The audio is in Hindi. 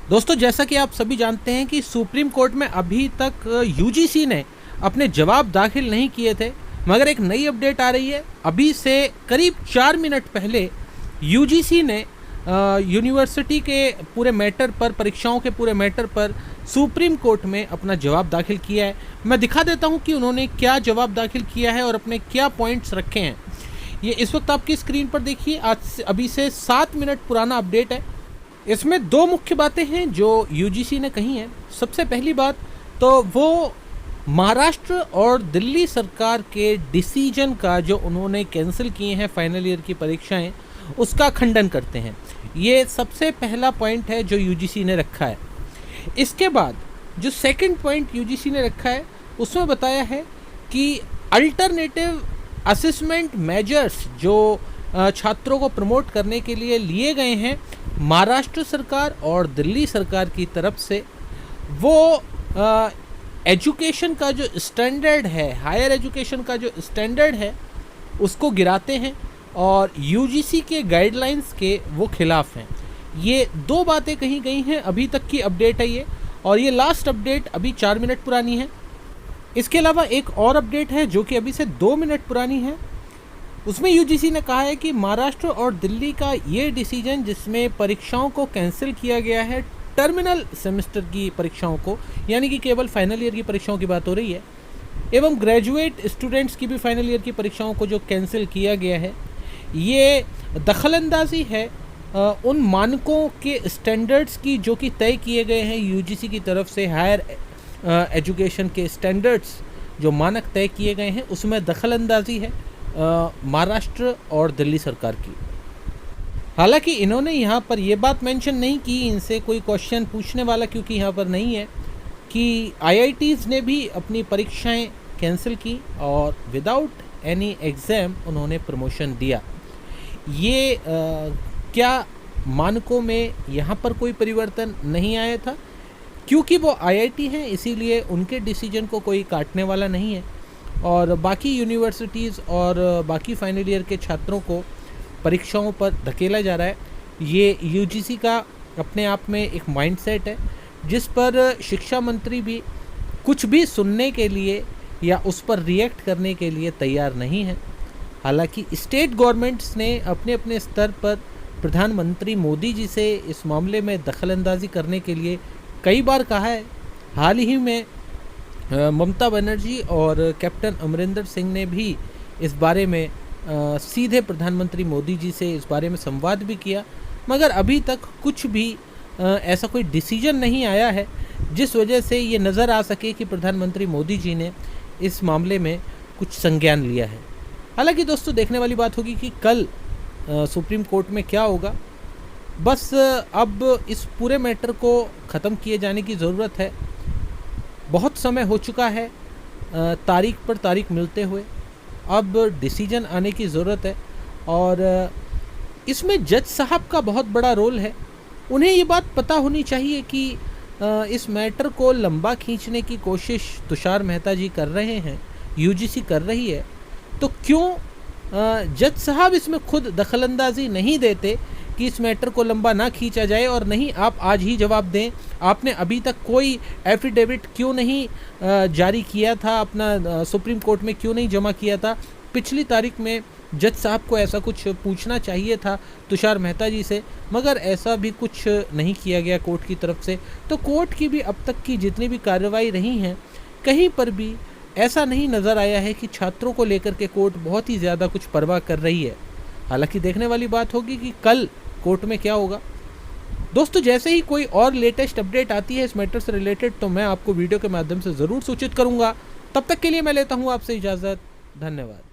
दोस्तों, जैसा कि आप सभी जानते हैं कि सुप्रीम कोर्ट में अभी तक यूजीसी ने अपने जवाब दाखिल नहीं किए थे, मगर एक नई अपडेट आ रही है। अभी से करीब 4 मिनट पहले यूजीसी ने यूनिवर्सिटी के पूरे मैटर पर, परीक्षाओं के पूरे मैटर पर सुप्रीम कोर्ट में अपना जवाब दाखिल किया है। मैं दिखा देता हूं कि उन्होंने क्या जवाब दाखिल किया है और अपने क्या पॉइंट्स रखे हैं। ये इस वक्त आपकी स्क्रीन पर देखिए, अभी से 7 मिनट पुराना अपडेट है। इसमें दो मुख्य बातें हैं जो यूजीसी ने कही हैं। सबसे पहली बात तो वो महाराष्ट्र और दिल्ली सरकार के डिसीजन का, जो उन्होंने कैंसिल किए हैं फाइनल ईयर की परीक्षाएं, उसका खंडन करते हैं। ये सबसे पहला पॉइंट है जो यूजीसी ने रखा है। इसके बाद जो सेकंड पॉइंट यूजीसी ने रखा है उसमें बताया है कि अल्टरनेटिव असेसमेंट मेजर्स जो छात्रों को प्रमोट करने के लिए लिए गए हैं महाराष्ट्र सरकार और दिल्ली सरकार की तरफ से, वो एजुकेशन का जो स्टैंडर्ड है, हायर एजुकेशन का जो स्टैंडर्ड है, उसको गिराते हैं और यूजीसी के गाइडलाइंस के वो खिलाफ हैं। ये दो बातें कही गई हैं। अभी तक की अपडेट है ये, और ये लास्ट अपडेट अभी 4 मिनट पुरानी है। इसके अलावा एक और अपडेट है जो कि अभी से 2 मिनट पुरानी है। उसमें यूजीसी ने कहा है कि महाराष्ट्र और दिल्ली का ये डिसीजन, जिसमें परीक्षाओं को कैंसिल किया गया है, टर्मिनल सेमेस्टर की परीक्षाओं को, यानी कि केवल फाइनल ईयर की परीक्षाओं की बात हो रही है, एवं ग्रेजुएट स्टूडेंट्स की भी फाइनल ईयर की परीक्षाओं को जो कैंसिल किया गया है, ये दखलंदाजी है उन मानकों के स्टैंडर्ड्स की जो कि तय किए गए हैं यूजीसी की तरफ से। हायर एजुकेशन के स्टैंडर्ड्स जो मानक तय किए गए हैं, उसमें दखलंदाजी है महाराष्ट्र और दिल्ली सरकार की। हालांकि इन्होंने यहाँ पर यह बात मेंशन नहीं की, इनसे कोई क्वेश्चन पूछने वाला क्योंकि यहाँ पर नहीं है, कि आईआईटीज़ ने भी अपनी परीक्षाएं कैंसिल की और विदाउट एनी एग्ज़ाम उन्होंने प्रमोशन दिया। ये क्या मानकों में यहाँ पर कोई परिवर्तन नहीं आया था? क्योंकि वो आईआईटी हैं, इसीलिए उनके डिसीजन को कोई काटने वाला नहीं है, और बाकी यूनिवर्सिटीज़ और बाकी फाइनल ईयर के छात्रों को परीक्षाओं पर धकेला जा रहा है। ये यूजीसी का अपने आप में एक माइंडसेट है, जिस पर शिक्षा मंत्री भी कुछ भी सुनने के लिए या उस पर रिएक्ट करने के लिए तैयार नहीं है। हालांकि स्टेट गवर्नमेंट्स ने अपने अपने स्तर पर प्रधानमंत्री मोदी जी से इस मामले में दखलंदाजी करने के लिए कई बार कहा है। हाल ही में ममता बनर्जी और कैप्टन अमरिंदर सिंह ने भी इस बारे में सीधे प्रधानमंत्री मोदी जी से इस बारे में संवाद भी किया, मगर अभी तक कुछ भी ऐसा कोई डिसीजन नहीं आया है जिस वजह से ये नज़र आ सके कि प्रधानमंत्री मोदी जी ने इस मामले में कुछ संज्ञान लिया है। हालांकि दोस्तों, देखने वाली बात होगी कि कल सुप्रीम कोर्ट में क्या होगा। बस अब इस पूरे मैटर को ख़त्म किए जाने की ज़रूरत है। बहुत समय हो चुका है तारीख पर तारीख मिलते हुए, अब डिसीजन आने की ज़रूरत है। और इसमें जज साहब का बहुत बड़ा रोल है। उन्हें ये बात पता होनी चाहिए कि इस मैटर को लंबा खींचने की कोशिश तुषार मेहता जी कर रहे हैं, यूजीसी कर रही है, तो क्यों जज साहब इसमें खुद दखलंदाजी नहीं देते कि इस मैटर को लंबा ना खींचा जाए, और नहीं आप आज ही जवाब दें। आपने अभी तक कोई एफिडेविट क्यों नहीं जारी किया था, अपना सुप्रीम कोर्ट में क्यों नहीं जमा किया था? पिछली तारीख में जज साहब को ऐसा कुछ पूछना चाहिए था तुषार मेहता जी से, मगर ऐसा भी कुछ नहीं किया गया कोर्ट की तरफ से। तो कोर्ट की भी अब तक की जितनी भी कार्रवाई रही हैं, कहीं पर भी ऐसा नहीं नज़र आया है कि छात्रों को लेकर के कोर्ट बहुत ही ज़्यादा कुछ परवाह कर रही है। हालांकि देखने वाली बात होगी कि कल कोर्ट में क्या होगा। दोस्तों, जैसे ही कोई और लेटेस्ट अपडेट आती है इस मैटर से रिलेटेड, तो मैं आपको वीडियो के माध्यम से ज़रूर सूचित करूंगा। तब तक के लिए मैं लेता हूं आपसे इजाज़त। धन्यवाद।